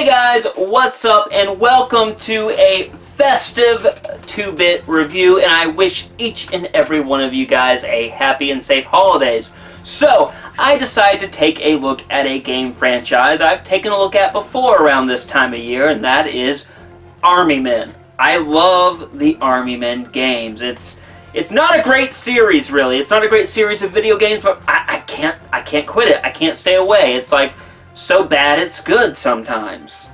Hey guys, what's up, and welcome to a festive 2-bit review, and I wish each and every one of you guys a happy and safe holidays. So, I decided to take a look at a game franchise I've taken a look at before around this time of year, and that is Army Men. I love the Army Men games. It's not a great series, really. It's not a great series of video games, but I can't quit it. I can't stay away. It's like so bad it's good sometimes.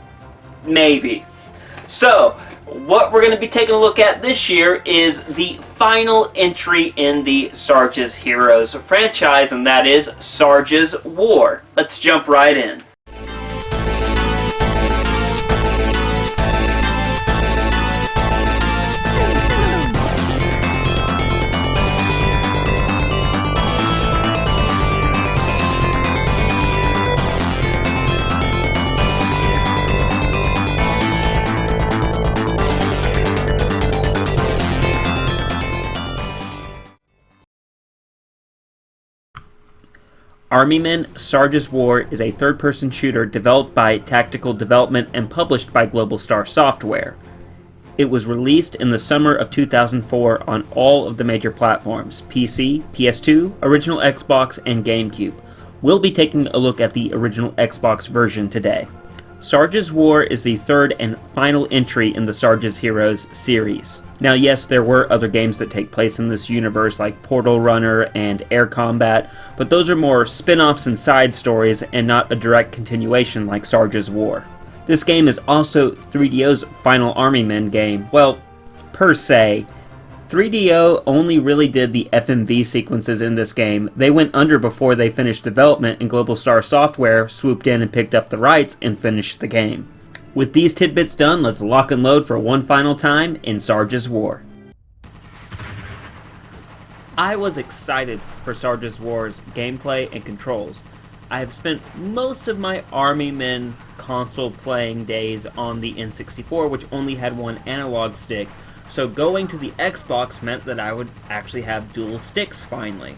Maybe. So, what we're going to be taking a look at this year is the final entry in the Sarge's Heroes franchise, and that is Sarge's War. Let's jump right in. Army Men Sarge's War is a third-person shooter developed by Tactical Development and published by Global Star Software. It was released in the summer of 2004 on all of the major platforms: PC, PS2, original Xbox, and GameCube. We'll be taking a look at the original Xbox version today. Sarge's War is the third and final entry in the Sarge's Heroes series. Now yes, there were other games that take place in this universe like Portal Runner and Air Combat, but those are more spin-offs and side stories and not a direct continuation like Sarge's War. This game is also 3DO's final Army Men game. Well, per se. 3DO only really did the FMV sequences in this game. They went under before they finished development, and Global Star Software swooped in and picked up the rights and finished the game. With these tidbits done, let's lock and load for one final time in Sarge's War. I was excited for Sarge's War's gameplay and controls. I have spent most of my Army Men console playing days on the N64, which only had one analog stick, so going to the Xbox meant that I would actually have dual sticks finally.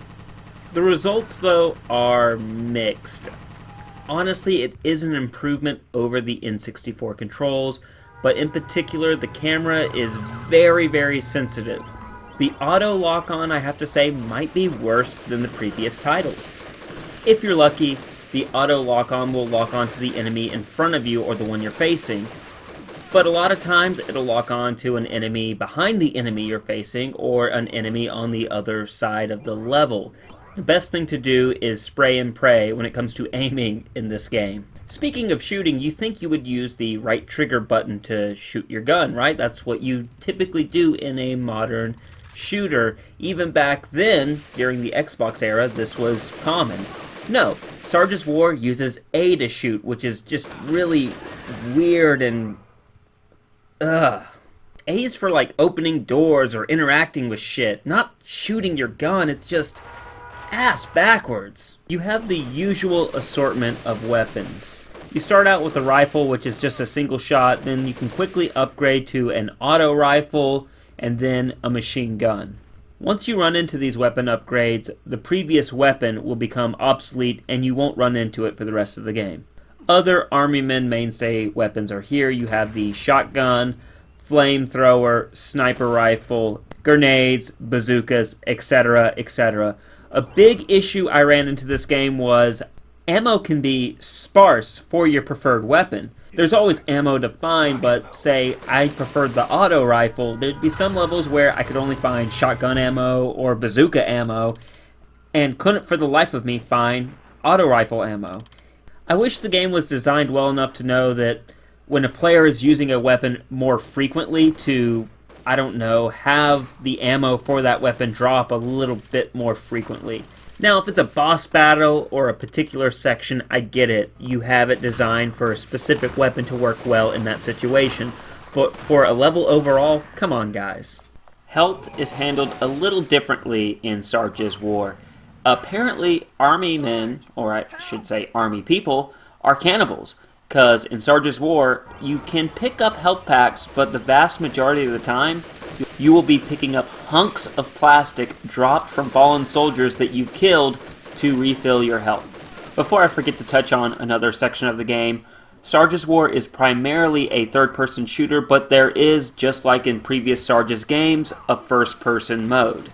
The results, though, are mixed. Honestly, it is an improvement over the N64 controls, but in particular, the camera is very, very sensitive. The auto lock-on, I have to say, might be worse than the previous titles. If you're lucky, the auto lock-on will lock onto the enemy in front of you or the one you're facing, but a lot of times it'll lock on to an enemy behind the enemy you're facing or an enemy on the other side of the level. The best thing to do is spray and pray when it comes to aiming in this game. Speaking of shooting, you think you would use the right trigger button to shoot your gun, right? That's what you typically do in a modern shooter. Even back then, during the Xbox era, this was common. No, Sarge's War uses A to shoot, which is just really weird and A's for like opening doors or interacting with shit, not shooting your gun. It's just ass backwards. You have the usual assortment of weapons. You start out with a rifle, which is just a single shot, then you can quickly upgrade to an auto rifle, and then a machine gun. Once you run into these weapon upgrades, the previous weapon will become obsolete and you won't run into it for the rest of the game. Other Army Men mainstay weapons are here. You have the shotgun, flamethrower, sniper rifle, grenades, bazookas, etc., etc. A big issue I ran into this game was ammo can be sparse for your preferred weapon. There's always ammo to find, but say I preferred the auto rifle, there'd be some levels where I could only find shotgun ammo or bazooka ammo, and couldn't for the life of me find auto rifle ammo. I wish the game was designed well enough to know that when a player is using a weapon more frequently to, I don't know, have the ammo for that weapon drop a little bit more frequently. Now, if it's a boss battle or a particular section, I get it. You have it designed for a specific weapon to work well in that situation. But for a level overall, come on guys. Health is handled a little differently in Sarge's War. Apparently, Army Men, or I should say Army people, are cannibals. Because in Sarge's War, you can pick up health packs, but the vast majority of the time, you will be picking up hunks of plastic dropped from fallen soldiers that you've killed to refill your health. Before I forget to touch on another section of the game, Sarge's War is primarily a third-person shooter, but there is, just like in previous Sarge's games, a first-person mode.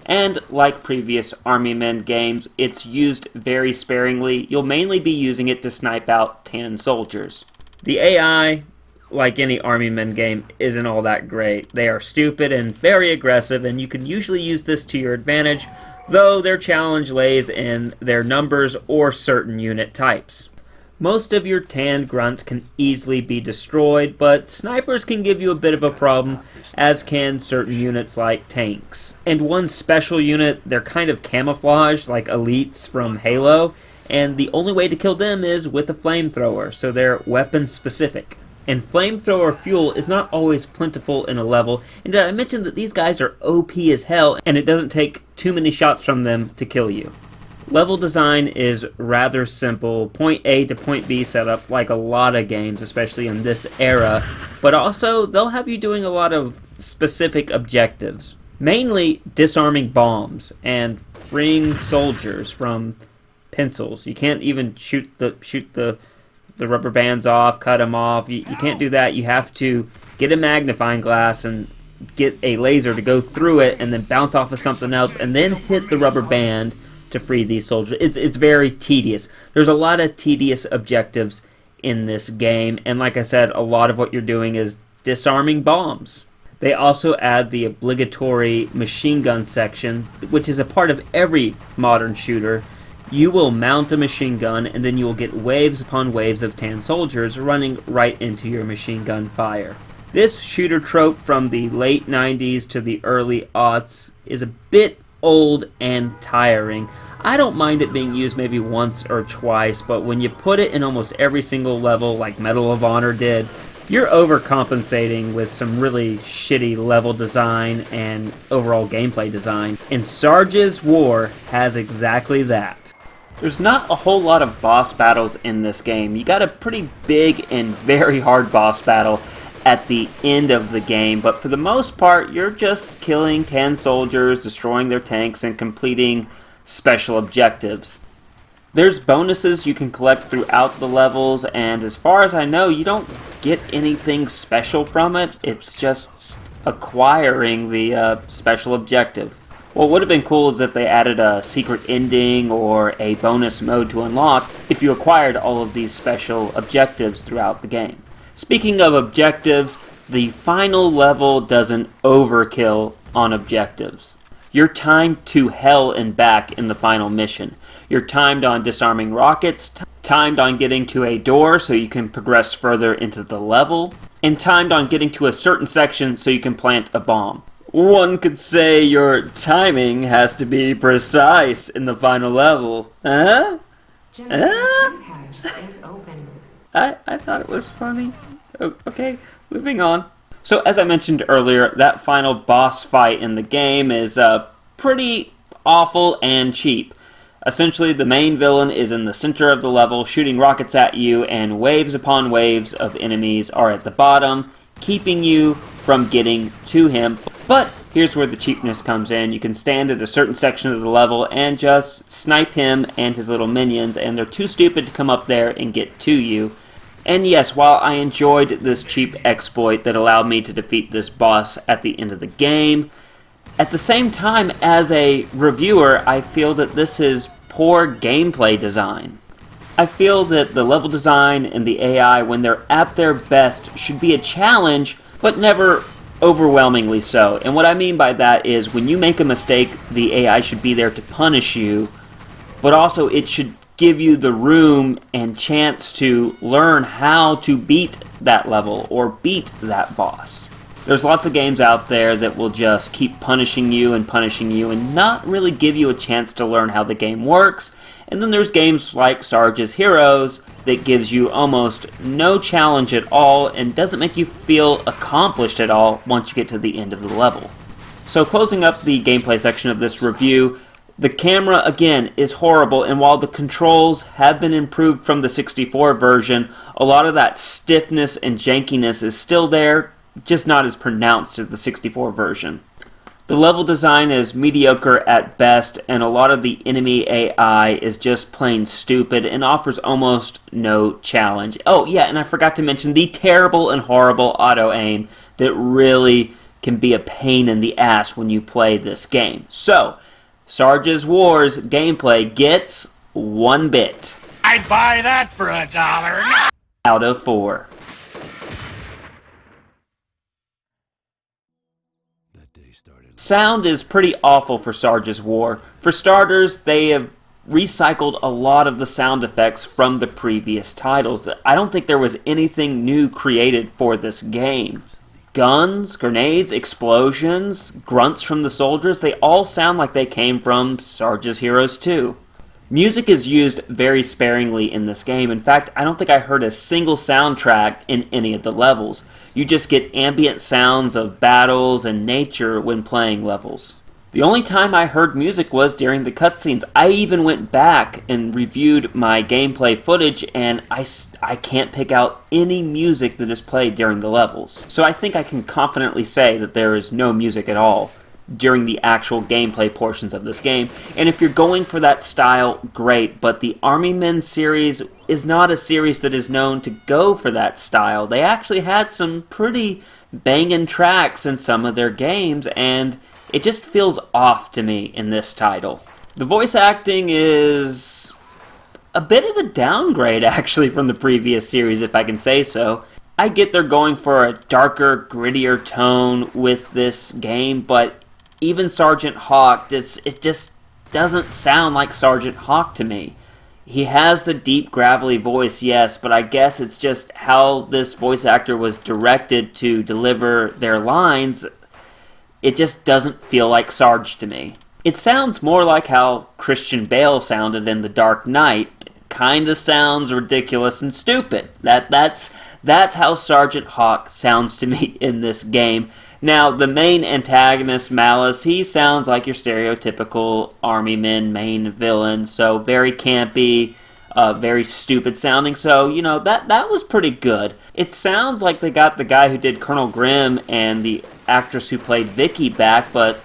And like previous Army Men games, it's used very sparingly. You'll mainly be using it to snipe out tan soldiers. The AI, like any Army Men game, isn't all that great. They are stupid and very aggressive, and you can usually use this to your advantage, though their challenge lays in their numbers or certain unit types. Most of your tanned grunts can easily be destroyed, but snipers can give you a bit of a problem, as can certain units like tanks. And one special unit, they're kind of camouflaged, like elites from Halo, and the only way to kill them is with a flamethrower, so they're weapon specific. And flamethrower fuel is not always plentiful in a level, and I mentioned that these guys are OP as hell, and it doesn't take too many shots from them to kill you. Level design is rather simple, point A to point B setup like a lot of games, especially in this era, but also they'll have you doing a lot of specific objectives. Mainly disarming bombs and freeing soldiers from pencils. You can't even shoot the rubber bands off, cut them off. You can't do that. You have to get a magnifying glass and get a laser to go through it and then bounce off of something else and then hit the rubber band to free these soldiers. It's very tedious. There's a lot of tedious objectives in this game, and like I said, a lot of what you're doing is disarming bombs. They also add the obligatory machine gun section, which is a part of every modern shooter. You will mount a machine gun, and then you will get waves upon waves of tan soldiers running right into your machine gun fire. This shooter trope from the late 90s to the early aughts is a bit old and tiring. I don't mind it being used maybe once or twice, but when you put it in almost every single level like Medal of Honor did, you're overcompensating with some really shitty level design and overall gameplay design. And Sarge's War has exactly that. There's not a whole lot of boss battles in this game. You got a pretty big and very hard boss battle at the end of the game, but for the most part, you're just killing tan soldiers, destroying their tanks, and completing special objectives. There's bonuses you can collect throughout the levels, and as far as I know, you don't get anything special from it. It's just acquiring the special objective. What would have been cool is if they added a secret ending or a bonus mode to unlock if you acquired all of these special objectives throughout the game. Speaking of objectives, the final level doesn't overkill on objectives. You're timed to hell and back in the final mission. You're timed on disarming rockets, timed on getting to a door so you can progress further into the level, and timed on getting to a certain section so you can plant a bomb. One could say your timing has to be precise in the final level. Huh? I thought it was funny. Okay, moving on. So as I mentioned earlier, that final boss fight in the game is pretty awful and cheap. Essentially, the main villain is in the center of the level, shooting rockets at you, and waves upon waves of enemies are at the bottom, keeping you from getting to him. But here's where the cheapness comes in. You can stand at a certain section of the level and just snipe him and his little minions, and they're too stupid to come up there and get to you. And yes, while I enjoyed this cheap exploit that allowed me to defeat this boss at the end of the game, at the same time, as a reviewer, I feel that this is poor gameplay design. I feel that the level design and the AI, when they're at their best, should be a challenge, but never overwhelmingly so. And what I mean by that is when you make a mistake, the AI should be there to punish you, but also it should give you the room and chance to learn how to beat that level or beat that boss. There's lots of games out there that will just keep punishing you and not really give you a chance to learn how the game works. And then there's games like Sarge's Heroes that gives you almost no challenge at all and doesn't make you feel accomplished at all once you get to the end of the level. So closing up the gameplay section of this review, the camera, again, is horrible, and while the controls have been improved from the 64 version, a lot of that stiffness and jankiness is still there, just not as pronounced as the 64 version. The level design is mediocre at best, and a lot of the enemy AI is just plain stupid and offers almost no challenge. Oh yeah, and I forgot to mention the terrible and horrible auto-aim that really can be a pain in the ass when you play this game. So, Sarge's Wars gameplay gets 1 bit. I'd buy that for $1. Out of 4. Sound is pretty awful for Sarge's War. For starters, they have recycled a lot of the sound effects from the previous titles. I don't think there was anything new created for this game. Guns, grenades, explosions, grunts from the soldiers, they all sound like they came from Sarge's Heroes 2. Music is used very sparingly in this game. In fact, I don't think I heard a single soundtrack in any of the levels. You just get ambient sounds of battles and nature when playing levels. The only time I heard music was during the cutscenes. I even went back and reviewed my gameplay footage, and I can't pick out any music that is played during the levels. So I think I can confidently say that there is no music at all during the actual gameplay portions of this game. And if you're going for that style, great, but the Army Men series is not a series that is known to go for that style. They actually had some pretty banging tracks in some of their games, and it just feels off to me in this title. The voice acting is a bit of a downgrade, actually, from the previous series, if I can say so. I get they're going for a darker, grittier tone with this game, but even Sergeant Hawk, it just doesn't sound like Sergeant Hawk to me. He has the deep, gravelly voice, yes, but I guess it's just how this voice actor was directed to deliver their lines. It just doesn't feel like Sarge to me. It sounds more like how Christian Bale sounded in The Dark Knight. It kinda sounds ridiculous and stupid. That's how Sergeant Hawk sounds to me in this game. Now, the main antagonist, Malice, he sounds like your stereotypical Army Men main villain, so very campy, very stupid sounding, so, you know, that was pretty good. It sounds like they got the guy who did Colonel Grimm and the actress who played Vicky back, but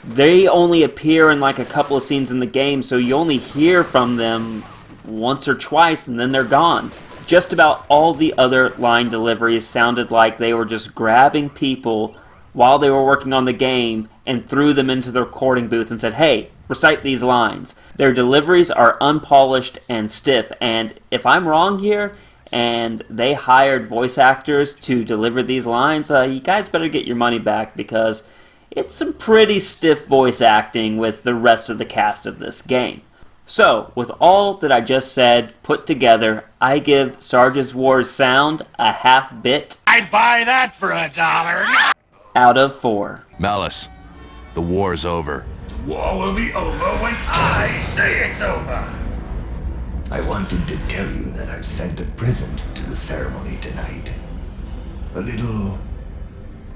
they only appear in like a couple of scenes in the game, so you only hear from them once or twice and then they're gone. Just about all the other line deliveries sounded like they were just grabbing people while they were working on the game and threw them into the recording booth and said, hey, recite these lines. Their deliveries are unpolished and stiff, and if I'm wrong here, and they hired voice actors to deliver these lines, you guys better get your money back, because it's some pretty stiff voice acting with the rest of the cast of this game. So, with all that I just said put together, I give Sarge's Wars sound a half bit. I'd buy that for $1. Out of 4. Malice, the war's over. The war will be over when I say it's over. I wanted to tell you that I've sent a present to the ceremony tonight. A little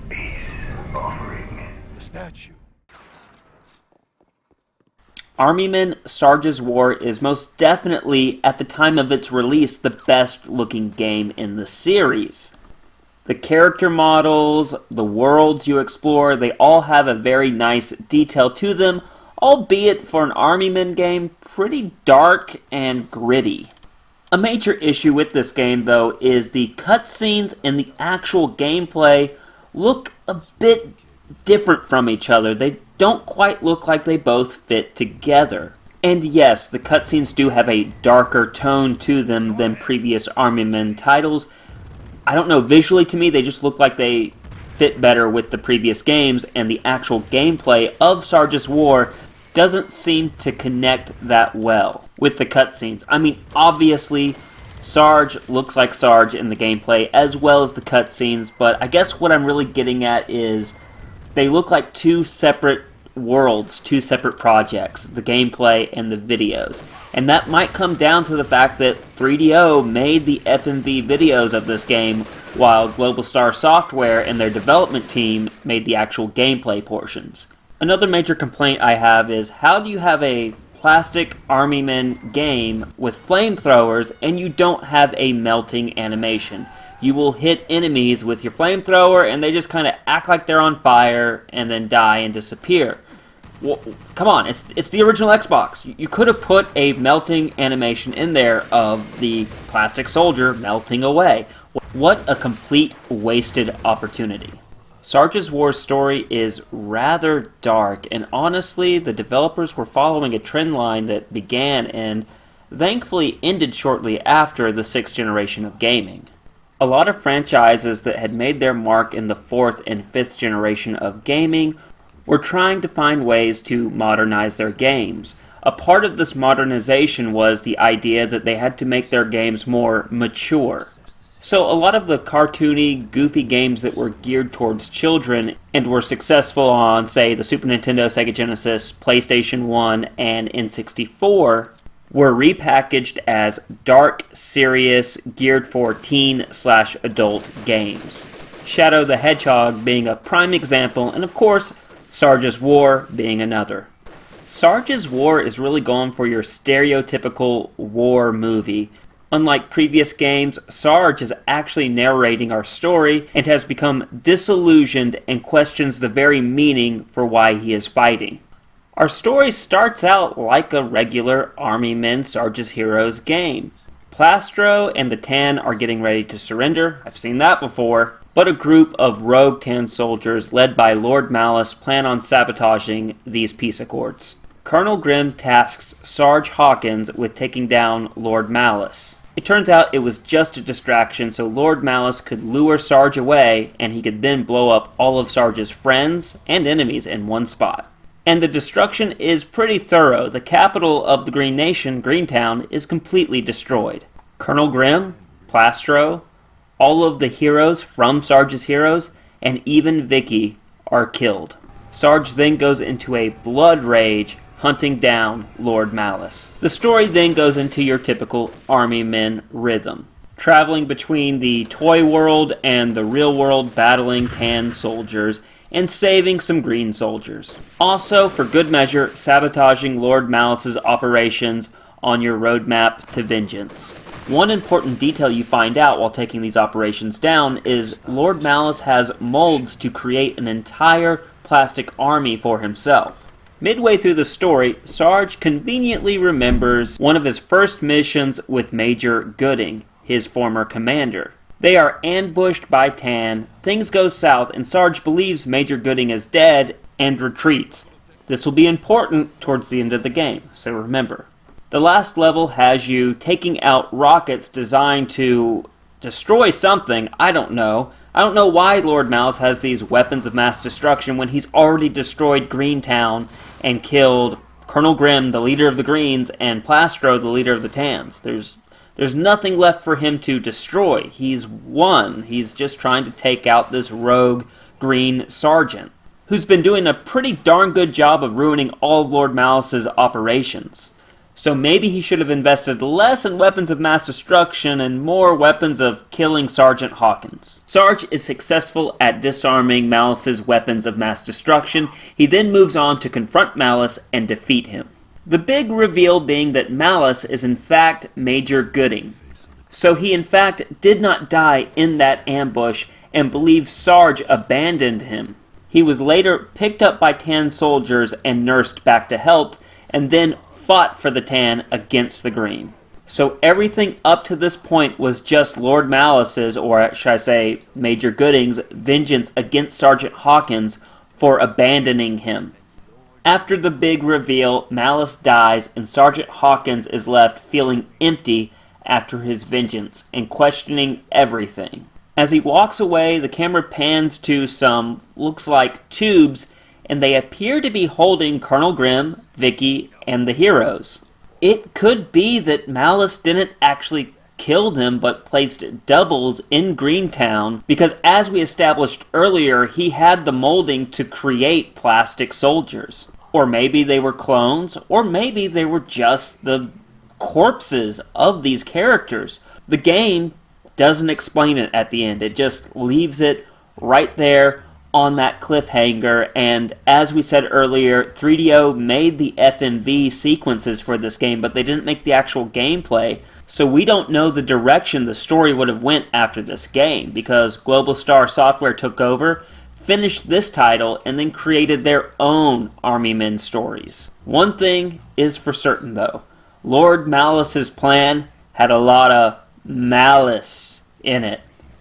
peace offering. The statue. Army Men Sarge's War is most definitely, at the time of its release, the best looking game in the series. The character models, the worlds you explore, they all have a very nice detail to them, albeit for an Army Men game, pretty dark and gritty. A major issue with this game, though, is the cutscenes and the actual gameplay look a bit different from each other. They don't quite look like they both fit together. And yes, the cutscenes do have a darker tone to them than previous Army Men titles. I don't know, visually to me, they just look like they fit better with the previous games, and the actual gameplay of Sarge's War doesn't seem to connect that well with the cutscenes. I mean, obviously, Sarge looks like Sarge in the gameplay as well as the cutscenes, but I guess what I'm really getting at is they look like two separate worlds, two separate projects, the gameplay and the videos. And that might come down to the fact that 3DO made the FMV videos of this game, while Global Star Software and their development team made the actual gameplay portions. Another major complaint I have is, how do you have a plastic Army Men game with flamethrowers and you don't have a melting animation? you will hit enemies with your flamethrower and they just kind of act like they're on fire and then die and disappear. Well, come on, it's the original Xbox. You could have put a melting animation in there of the plastic soldier melting away. What a complete wasted opportunity. Sarge's War story is rather dark, and honestly, the developers were following a trend line that began and thankfully ended shortly after the 6th generation of gaming. A lot of franchises that had made their mark in the 4th and 5th generation of gaming were trying to find ways to modernize their games. A part of this modernization was the idea that they had to make their games more mature. So a lot of the cartoony, goofy games that were geared towards children and were successful on, say, the Super Nintendo, Sega Genesis, PlayStation 1, and N64 were repackaged as dark, serious, geared for teen/adult games. Shadow the Hedgehog being a prime example, and of course, Sarge's War being another. Sarge's War is really going for your stereotypical war movie. Unlike previous games, Sarge is actually narrating our story and has become disillusioned and questions the very meaning for why he is fighting. Our story starts out like a regular Army Men Sarge's Heroes game. Plastro and the Tan are getting ready to surrender, I've seen that before, but a group of rogue Tan soldiers led by Lord Malice plan on sabotaging these peace accords. Colonel Grimm tasks Sarge Hawkins with taking down Lord Malice. It turns out it was just a distraction so Lord Malice could lure Sarge away and he could then blow up all of Sarge's friends and enemies in one spot. And the destruction is pretty thorough. The capital of the Green Nation, Greentown, is completely destroyed. Colonel Grimm, Plastro, all of the heroes from Sarge's Heroes, and even Vicky are killed. Sarge then goes into a blood rage, hunting down Lord Malice. The story then goes into your typical Army Men rhythm, traveling between the toy world and the real world, battling Tan soldiers, and saving some green soldiers. Also, for good measure, sabotaging Lord Malice's operations on your roadmap to vengeance. One important detail you find out while taking these operations down is Lord Malice has molds to create an entire plastic army for himself. Midway through the story, Sarge conveniently remembers one of his first missions with Major Gooding, his former commander. They are ambushed by Tan, things go south, and Sarge believes Major Gooding is dead and retreats. This will be important towards the end of the game, so remember. The last level has you taking out rockets designed to destroy something, I don't know. I don't know why Lord Malice has these weapons of mass destruction when he's already destroyed Greentown and killed Colonel Grimm, the leader of the Greens, and Plastro, the leader of the Tans. There's nothing left for him to destroy. He's won. He's just trying to take out this rogue green sergeant, who's been doing a pretty darn good job of ruining all of Lord Malice's operations. So maybe he should have invested less in weapons of mass destruction and more weapons of killing Sergeant Hawkins. Sarge is successful at disarming Malice's weapons of mass destruction. He then moves on to confront Malice and defeat him. The big reveal being that Malice is in fact Major Gooding. So he in fact did not die in that ambush and believes Sarge abandoned him. He was later picked up by Tan soldiers and nursed back to health, and then fought for the Tan against the Green. So everything up to this point was just Lord Malice's, or should I say Major Gooding's, vengeance against Sergeant Hawkins for abandoning him. After the big reveal, Malice dies and Sergeant Hawkins is left feeling empty after his vengeance and questioning everything. As he walks away, the camera pans to some, looks like tubes, and they appear to be holding Colonel Grimm, Vicky, and the heroes. It could be that Malice didn't actually kill them but placed doubles in Greentown because, as we established earlier, he had the molding to create plastic soldiers. Or maybe they were clones, or maybe they were just the corpses of these characters. The game doesn't explain it at the end. It just leaves it right there on that cliffhanger, and as we said earlier, 3DO made the FMV sequences for this game, but they didn't make the actual gameplay, So we don't know the direction the story would have went after this game, because Global Star Software took over, finished this title, and then created their own Army Men stories. One thing is for certain though, Lord Malice's plan had a lot of malice in it.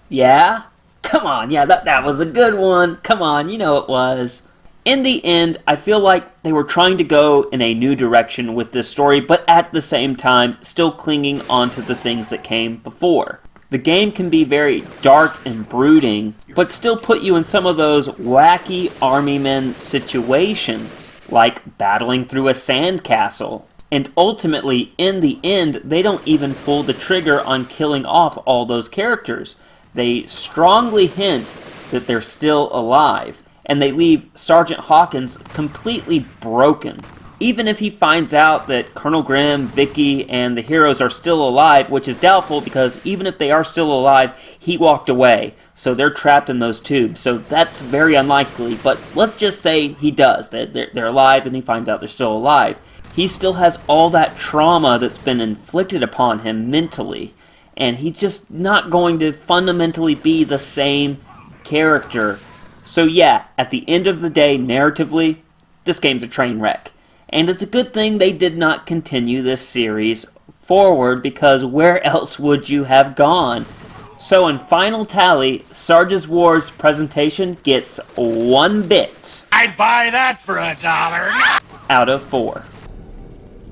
Yeah? Come on, yeah, that was a good one. Come on, you know it was. In the end, I feel like they were trying to go in a new direction with this story, but at the same time, still clinging onto the things that came before. The game can be very dark and brooding, but still put you in some of those wacky Army Men situations, like battling through a sandcastle. And ultimately, in the end, they don't even pull the trigger on killing off all those characters. They strongly hint that they're still alive, and they leave Sergeant Hawkins completely broken. Even if he finds out that Colonel Grimm, Vicky, and the heroes are still alive, which is doubtful because even if they are still alive, he walked away, so they're trapped in those tubes, so that's very unlikely, but let's just say he does, that they're alive and he finds out they're still alive. He still has all that trauma that's been inflicted upon him mentally, and he's just not going to fundamentally be the same character. So yeah, at the end of the day, narratively, this game's a train wreck. And it's a good thing they did not continue this series forward, because where else would you have gone? So in final tally, Sarge's War's presentation gets 1 bit. I'd buy that for $1. Out of 4.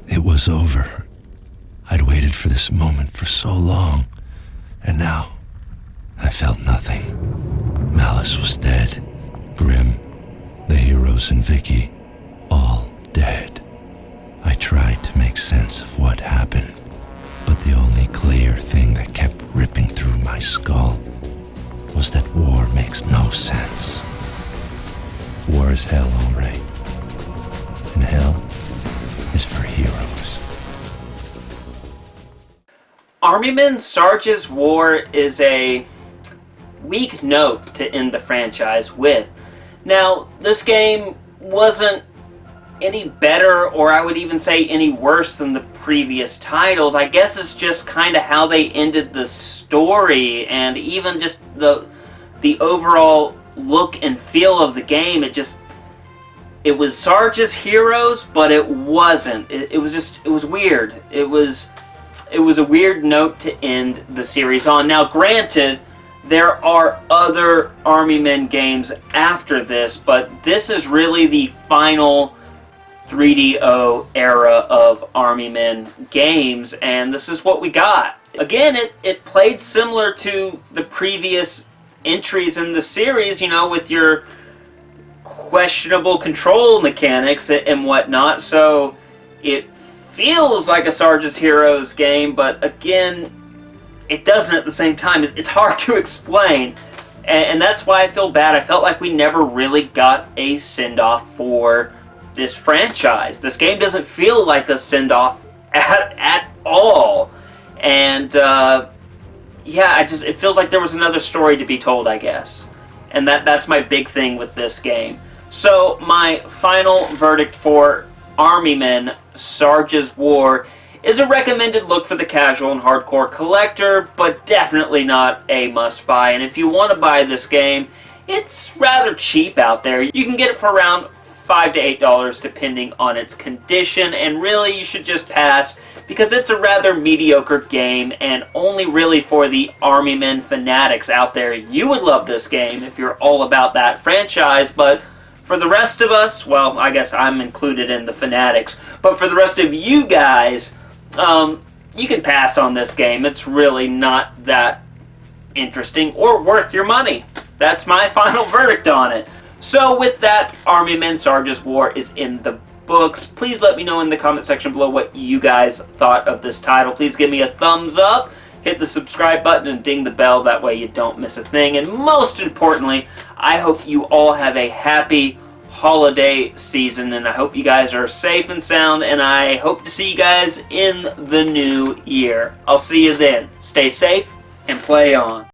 It was over. I'd waited for this moment for so long, and now I felt nothing. Malice was dead. Grimm, the heroes, and Vicky, all dead. I tried to make sense of what happened, but the only clear thing that kept ripping through my skull was that war makes no sense. War is hell, all right. And hell is for heroes. Army Men Sarge's War is a weak note to end the franchise with. Now, this game wasn't any better, or I would even say any worse than the previous titles. I guess it's just kind of how they ended the story, and even just the overall look and feel of the game. It was Sarge's Heroes, but it wasn't. It was weird. It was a weird note to end the series on. Now, granted, there are other Army Men games after this, but this is really the final 3DO era of Army Men games, and this is what we got. Again, it played similar to the previous entries in the series, you know, with your questionable control mechanics and whatnot, so it feels like a Sarge's Heroes game, but again, it doesn't at the same time. It's hard to explain, and that's why I feel bad. I felt like we never really got a send-off for this franchise. This game doesn't feel like a send-off at all, and yeah, it feels like there was another story to be told, I guess, and that's my big thing with this game. So my final verdict for Army Men Sarge's War is a recommended look for the casual and hardcore collector, but definitely not a must-buy. And if you want to buy this game, it's rather cheap out there. You can get it for around $5 to $8 depending on its condition, and really you should just pass because it's a rather mediocre game and only really for the Army Men fanatics out there. You would love this game if you're all about that franchise, but for the rest of us, well, I guess I'm included in the fanatics, but for the rest of you guys, you can pass on this game. It's really not that interesting or worth your money. That's my final verdict on it. So with that, Army Men Sarge's War is in the books. Please let me know in the comment section below what you guys thought of this title. Please give me a thumbs up, hit the subscribe button, and ding the bell. That way you don't miss a thing. And most importantly, I hope you all have a happy holiday season, and I hope you guys are safe and sound, and I hope to see you guys in the new year. I'll see you then. Stay safe and play on.